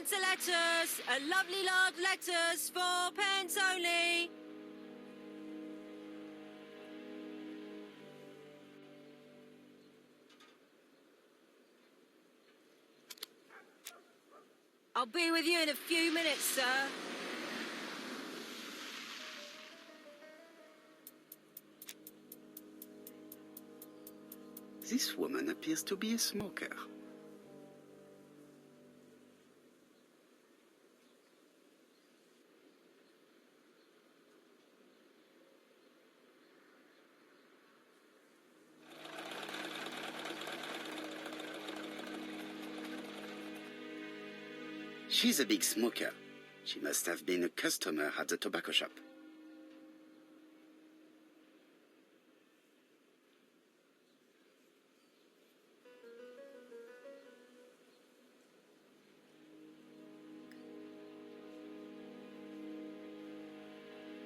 Fourpence a lettuce, a lovely large lettuce, 4p only. I'll be with you in a few minutes, sir. This woman appears to be a smoker. She's a big smoker. She must have been a customer at the tobacco shop.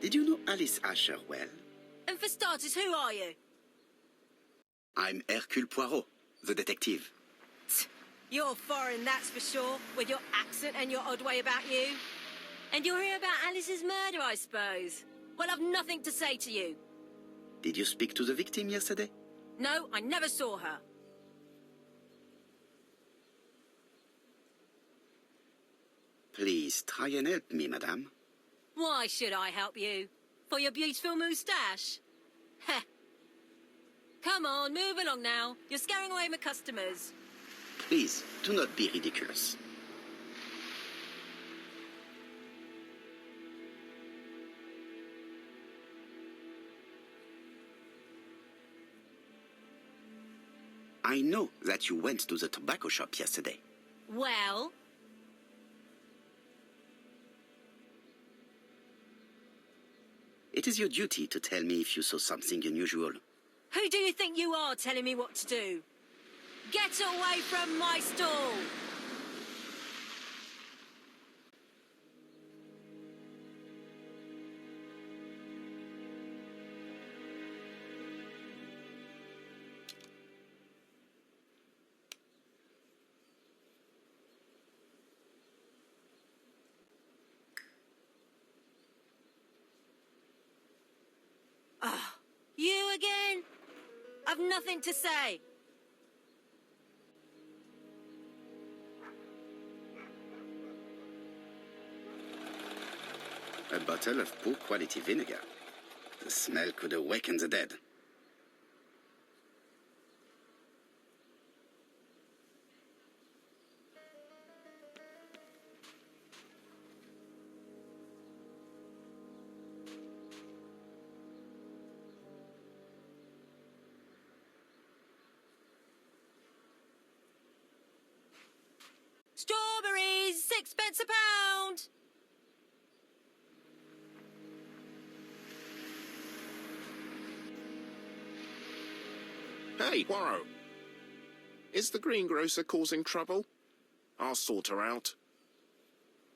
Did you know Alice Ascher well? And for starters, who are you? I'm Hercule Poirot, the detective. You're foreign, that's for sure, with your accent and your odd way about you. And you're here about Alice's murder, I suppose. Well, I've nothing to say to you. Did you speak to the victim yesterday? No, I never saw her. Please, try and help me, madame. Why should I help you? For your beautiful moustache? Heh. Come on, move along now. You're scaring away my customers. Please, do not be ridiculous. I know that you went to the tobacco shop yesterday. Well? It is your duty to tell me if you saw something unusual. Who do you think you are telling me what to do? Get away from my stall! Ah, you again? I've nothing to say. A bottle of poor quality vinegar. The smell could awaken the dead. Strawberries, 6p a pound! Hey, Poirot. Is the greengrocer causing trouble? I'll sort her out.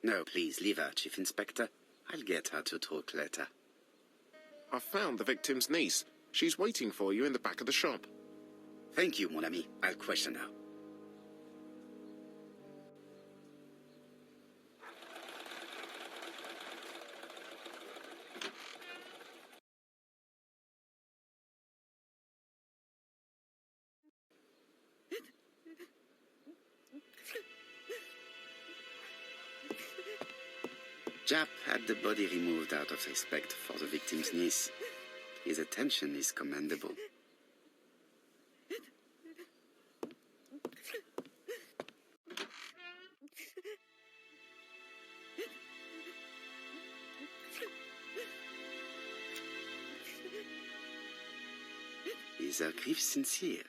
No, please, leave her, Chief Inspector. I'll get her to talk later. I found the victim's niece. She's waiting for you in the back of the shop. Thank you, mon ami. I'll question her. Jap had the body removed out of respect for the victim's niece. His attention is commendable. Is her grief sincere?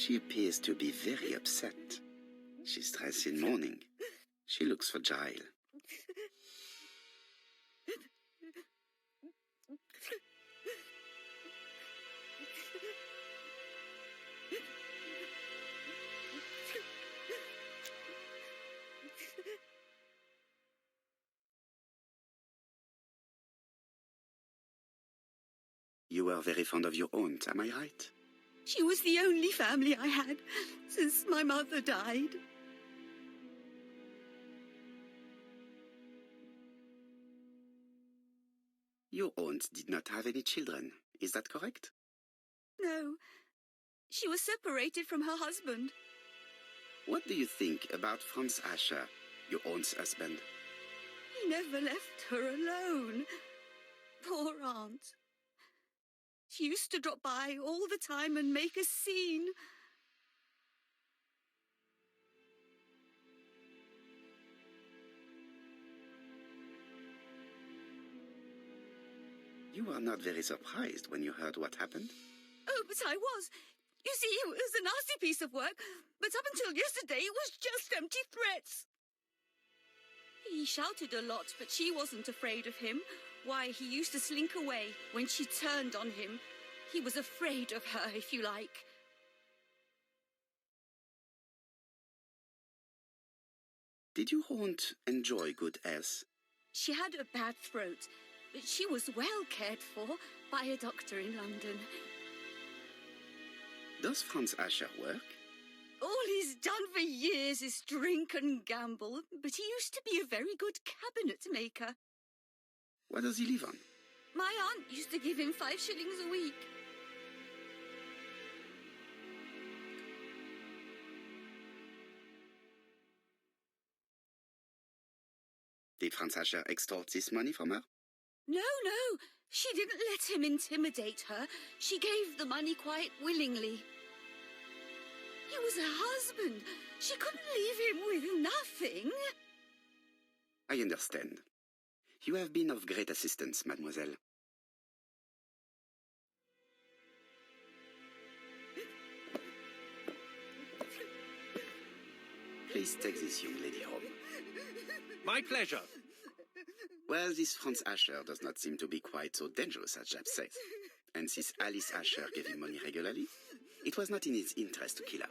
She appears to be very upset. She's dressed in mourning. She looks fragile. You were very fond of your aunt, am I right? She was the only family I had since my mother died. Your aunt did not have any children, is that correct? No, she was separated from her husband. What do you think about Franz Ascher, your aunt's husband? He never left her alone. Poor aunt. She used to drop by all the time and make a scene. You were not very surprised when you heard what happened? Oh, but I was. You see, it was a nasty piece of work, but up until yesterday it was just empty threats. He shouted a lot, but she wasn't afraid of him. Why, he used to slink away when she turned on him. He was afraid of her, if you like. Did your aunt enjoy good health? She had a bad throat, but she was well cared for by a doctor in London. Does Franz Ascher work? All he's done for years is drink and gamble, but he used to be a very good cabinet maker. What does he live on? My aunt used to give him 5 shillings a week. Did Franz Ascher extort this money from her? No, she didn't let him intimidate her. She gave the money quite willingly. He was her husband. She couldn't leave him with nothing. I understand. You have been of great assistance, mademoiselle. Please take this young lady home. My pleasure. Well, this Franz Ascher does not seem to be quite so dangerous as Jab says. And since Alice Ascher gave him money regularly, it was not in his interest to kill her.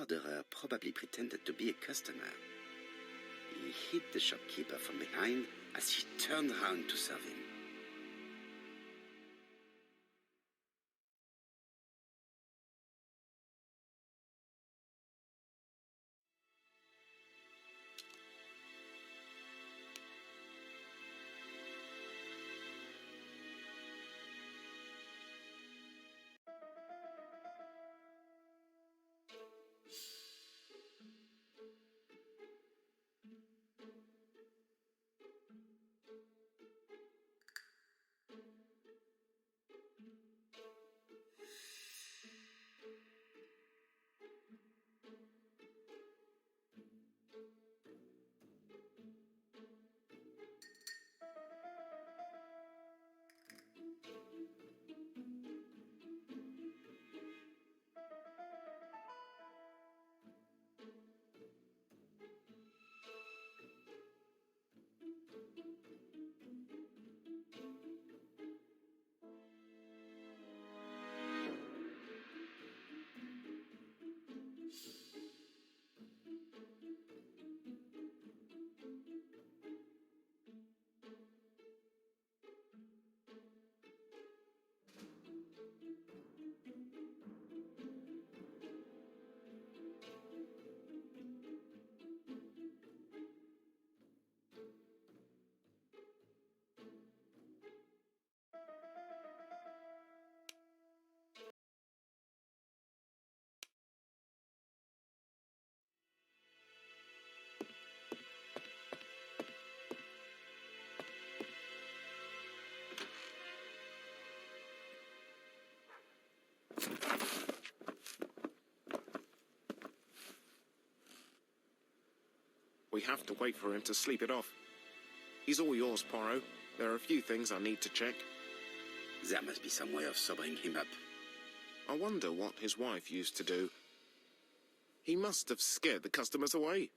murderer probably pretended to be a customer. He hit the shopkeeper from behind as he turned round to serve him. We have to wait for him to sleep it off. He's all yours, Poirot. There are a few things I need to check. There must be some way of sobering him up. I wonder what his wife used to do. He must have scared the customers away.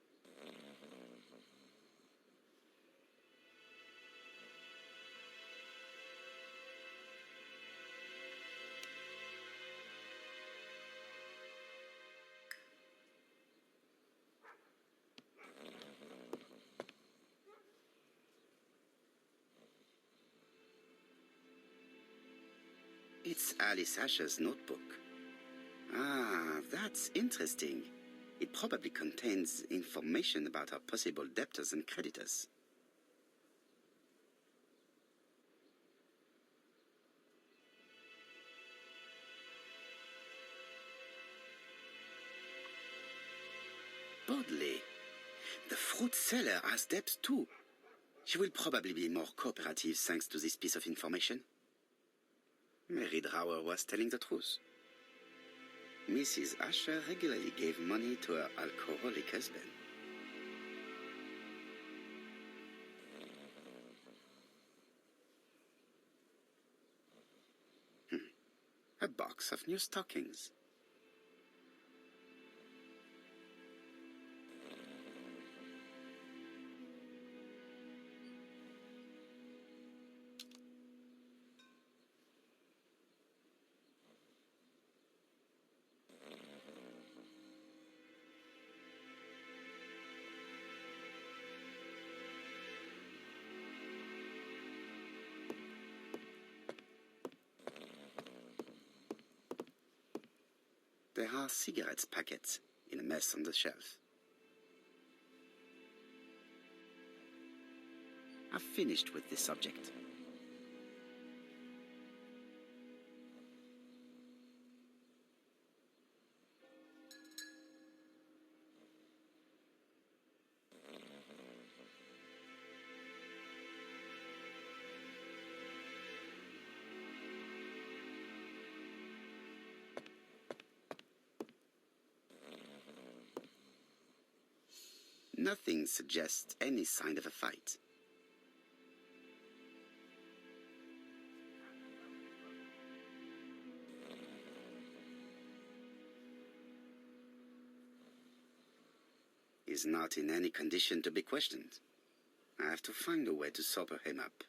It's Alice Ascher's notebook. Ah, that's interesting. It probably contains information about her possible debtors and creditors. Bodley. The fruit seller has debts too. She will probably be more cooperative thanks to this piece of information. Mary Drower was telling the truth. Mrs. Ascher regularly gave money to her alcoholic husband. A box of new stockings. There are cigarettes packets in a mess on the shelf. I've finished with this subject. Nothing suggests any sign of a fight. He's not in any condition to be questioned. I have to find a way to sober him up.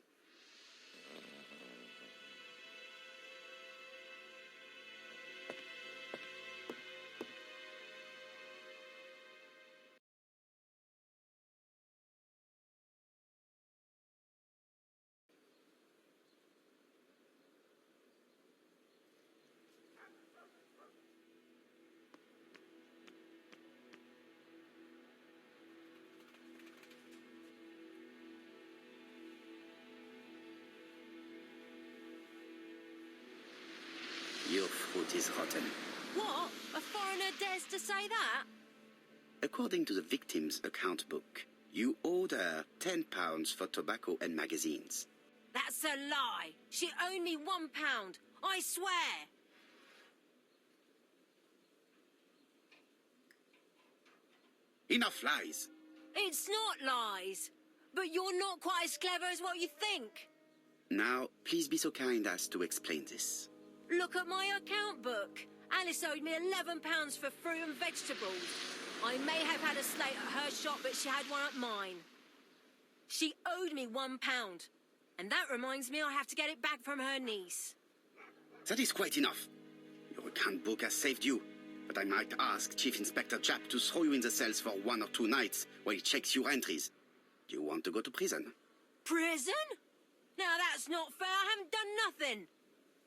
Your fruit is rotten. What? A foreigner dares to say that? According to the victim's account book, you owed her £10 for tobacco and magazines. That's a lie. She owed me £1. I swear. Enough lies! It's not lies. But you're not quite as clever as what you think. Now, please be so kind as to explain this. Look at my account book. Alice owed me £11 for fruit and vegetables. I may have had a slate at her shop, but she had one at mine. She owed me £1. And that reminds me I have to get it back from her niece. That is quite enough. Your account book has saved you, but I might ask Chief Inspector Japp to throw you in the cells for 1 or 2 nights while he checks your entries. Do you want to go to prison? Prison? Now that's not fair. I haven't done nothing.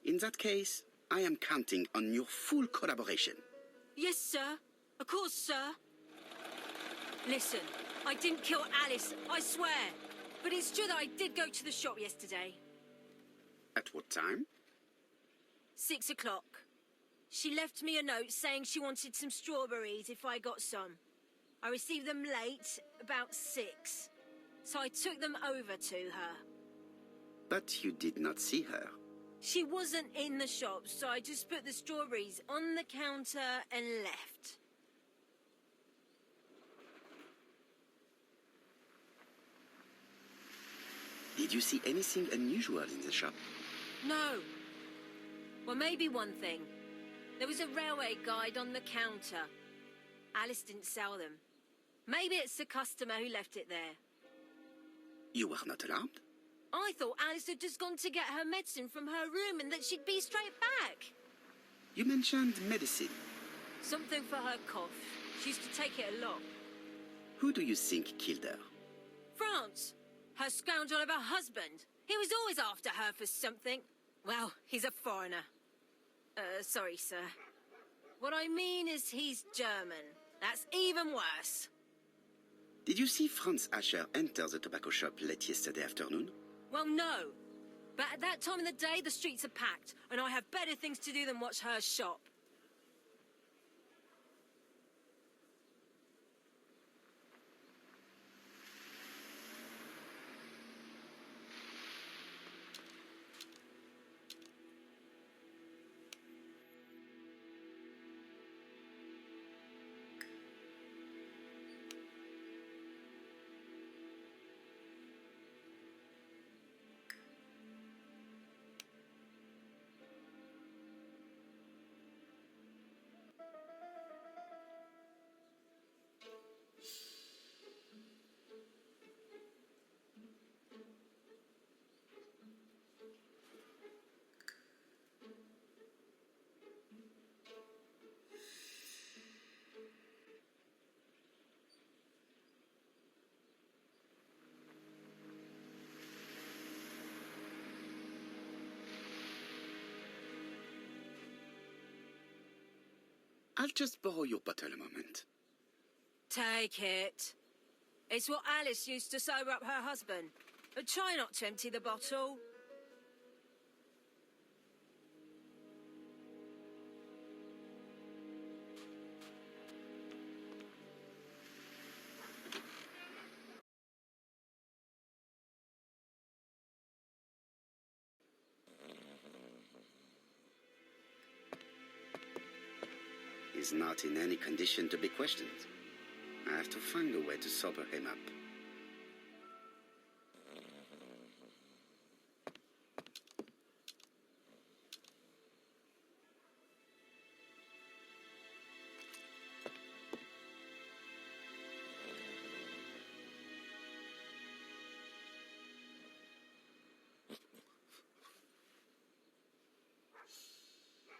In that case, I am counting on your full collaboration. Yes, sir. Of course, sir. Listen, I didn't kill Alice, I swear. But it's true that I did go to the shop yesterday. At what time? 6 o'clock. She left me a note saying she wanted some strawberries if I got some. I received them late, about 6. So I took them over to her. But you did not see her. She wasn't in the shop, so I just put the strawberries on the counter and left. Did you see anything unusual in the shop? No. Well, maybe one thing. There was a railway guide on the counter. Alice didn't sell them. Maybe it's the customer who left it there. You were not alarmed? I thought Alice had just gone to get her medicine from her room and that she'd be straight back. You mentioned medicine. Something for her cough. She used to take it a lot. Who do you think killed her? France. Her scoundrel of a husband. He was always after her for something. Well, he's a foreigner. Sorry, sir. What I mean is he's German. That's even worse. Did you see Franz Ascher enter the tobacco shop late yesterday afternoon? Well, no. But at that time of the day, the streets are packed, and I have better things to do than watch her shop. I'll just borrow your bottle a moment. Take it. It's what Alice used to sober up her husband. But try not to empty the bottle. He's not in any condition to be questioned. I have to find a way to sober him up.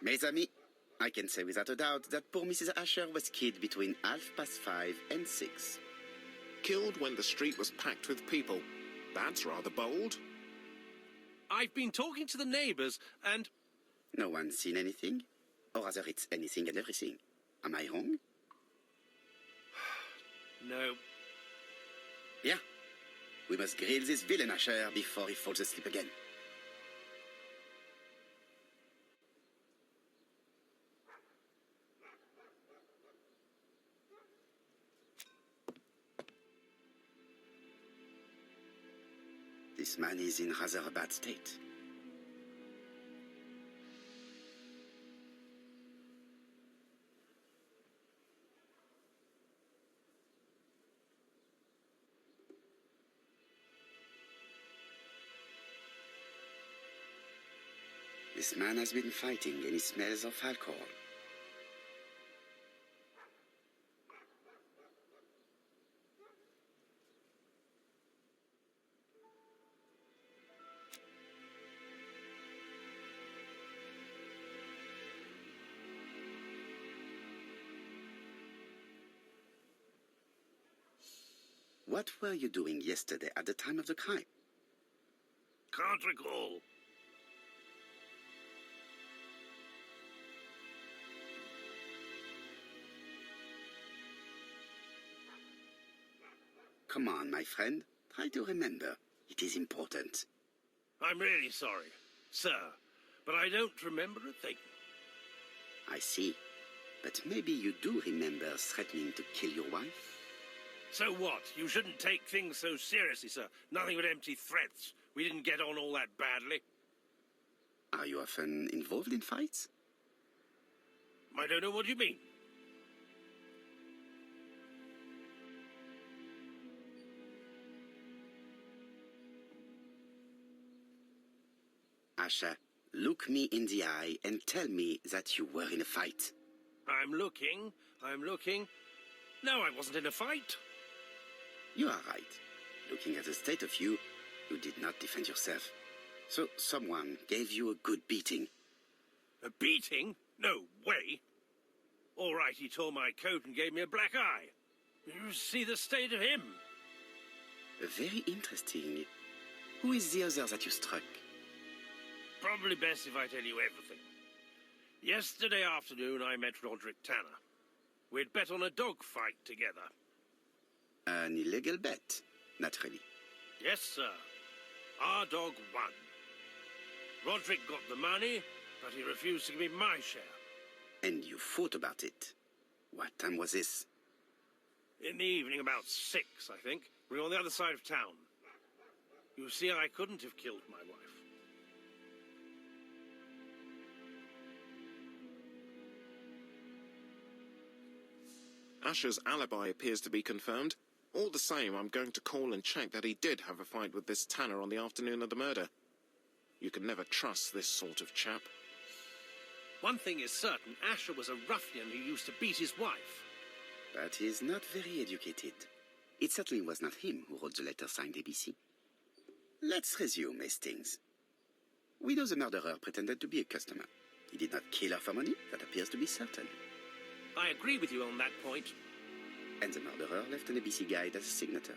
Mes amis, I can say without a doubt that poor Mrs. Ascher was killed between 5:30 and 6. Killed when the street was packed with people. That's rather bold. I've been talking to the neighbours, and... No one's seen anything? Or rather, it's anything and everything. Am I wrong? No. Yeah. We must grill this villain Ascher before he falls asleep again. This man is in rather a bad state. This man has been fighting and he smells of alcohol. What were you doing yesterday at the time of the crime? Can't recall. Come on, my friend. Try to remember. It is important. I'm really sorry, sir, but I don't remember a thing. I see. But maybe you do remember threatening to kill your wife? So what? You shouldn't take things so seriously, sir. Nothing but empty threats. We didn't get on all that badly. Are you often involved in fights? I don't know what you mean. Ascher, look me in the eye and tell me that you were in a fight. I'm looking. No, I wasn't in a fight. You are right. Looking at the state of you, you did not defend yourself. So someone gave you a good beating. A beating? No way. All right, he tore my coat and gave me a black eye. You see the state of him? Very interesting. Who is the other that you struck? Probably best if I tell you everything. Yesterday afternoon, I met Roderick Tanner. We'd bet on a dog fight together. An illegal bet, naturally. Yes, sir. Our dog won. Roderick got the money, but he refused to give me my share. And you fought about it. What time was this? In the evening, about 6, I think. We were on the other side of town. You see, I couldn't have killed my wife. Ascher's alibi appears to be confirmed. All the same, I'm going to call and check that he did have a fight with this Tanner on the afternoon of the murder. You can never trust this sort of chap. One thing is certain, Ascher was a ruffian who used to beat his wife. But he is not very educated. It certainly was not him who wrote the letter signed ABC. Let's resume, Hastings. We know the murderer pretended to be a customer. He did not kill her for money, that appears to be certain. I agree with you on that point. And the murderer left an ABC guide as a signature.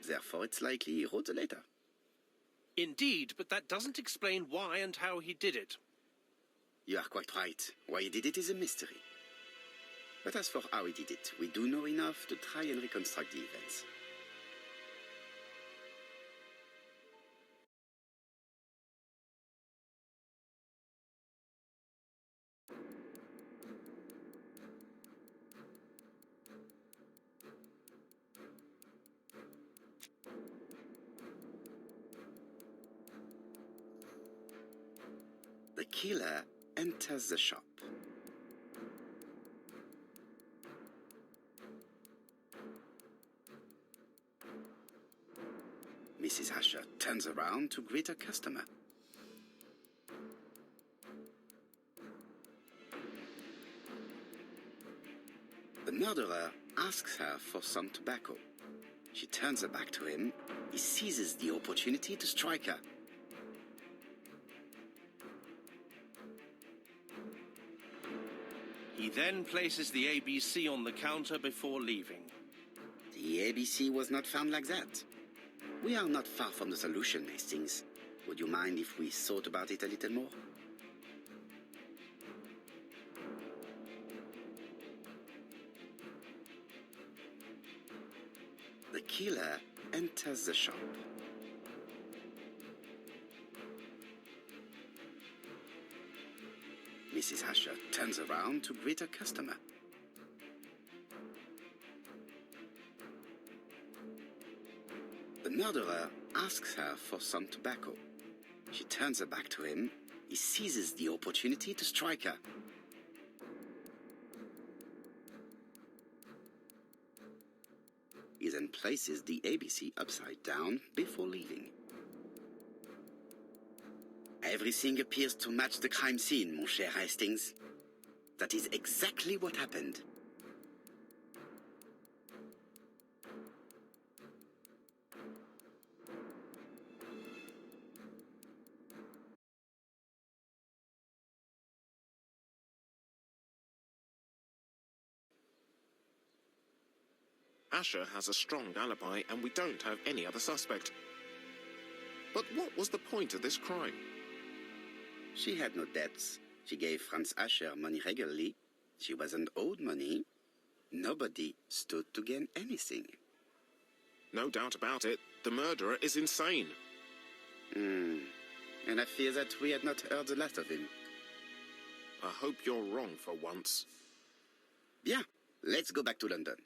Therefore, it's likely he wrote the letter. Indeed, but that doesn't explain why and how he did it. You are quite right. Why he did it is a mystery. But as for how he did it, we do know enough to try and reconstruct the events. The killer enters the shop. Mrs. Ascher turns around to greet her customer. The murderer asks her for some tobacco. She turns her back to him. He seizes the opportunity to strike her. He then places the ABC on the counter before leaving. The ABC was not found like that. We are not far from the solution, Hastings. Would you mind if we thought about it a little more? The killer enters the shop. Mrs. Ascher turns around to greet her customer. The murderer asks her for some tobacco. She turns her back to him. He seizes the opportunity to strike her. He then places the ABC upside down before leaving. Everything appears to match the crime scene, mon cher Hastings. That is exactly what happened. Ascher has a strong alibi, and we don't have any other suspect. But what was the point of this crime? She had no debts. She gave Franz Ascher money regularly. She wasn't owed money. Nobody stood to gain anything. No doubt about it, the murderer is insane. And I fear that we had not heard the last of him. I hope you're wrong for once. Bien, let's go back to London.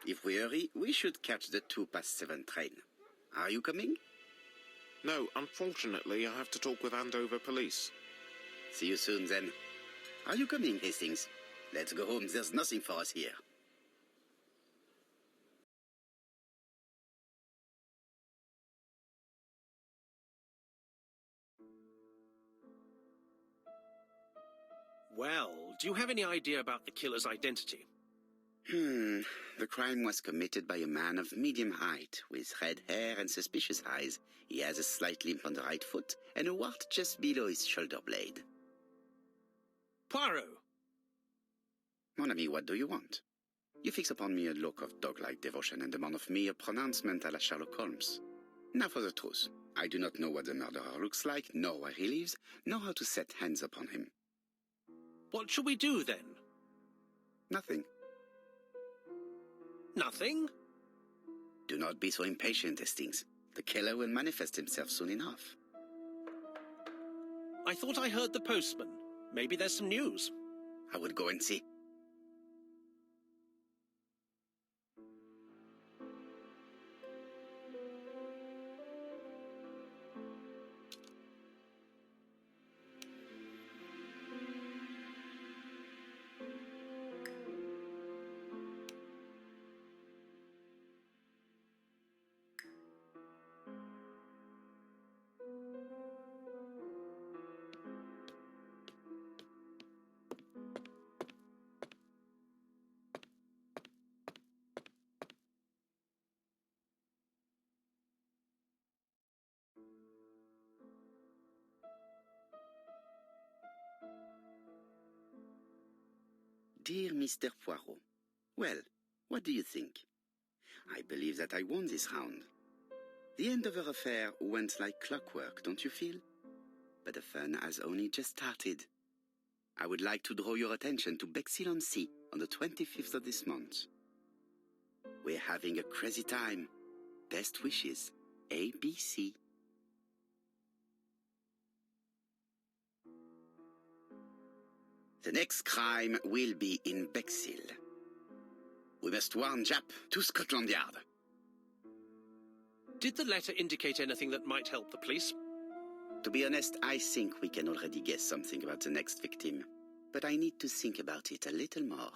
If we hurry, we should catch the 7:02 train. Are you coming? No, unfortunately, I have to talk with Andover police. See you soon, then. Are you coming, Hastings? Let's go home. There's nothing for us here. Well, do you have any idea about the killer's identity? The crime was committed by a man of medium height, with red hair and suspicious eyes. He has a slight limp on the right foot, and a wart just below his shoulder blade. Poirot! Mon ami, what do you want? You fix upon me a look of dog-like devotion and demand of me a pronouncement à la Sherlock Holmes. Now for the truth. I do not know what the murderer looks like, nor where he lives, nor how to set hands upon him. What shall we do, then? Nothing. Nothing? Do not be so impatient, Hastings. The killer will manifest himself soon enough. I thought I heard the postman. Maybe there's some news. I will go and see. Dear Mr. Poirot, well, what do you think? I believe that I won this round. The Andover affair went like clockwork, don't you feel? But the fun has only just started. I would like to draw your attention to Bexhill-on-Sea on the 25th of this month. We're having a crazy time. Best wishes, ABC. The next crime will be in Bexhill. We must warn Jap to Scotland Yard. Did the letter indicate anything that might help the police? To be honest, I think we can already guess something about the next victim. But I need to think about it a little more.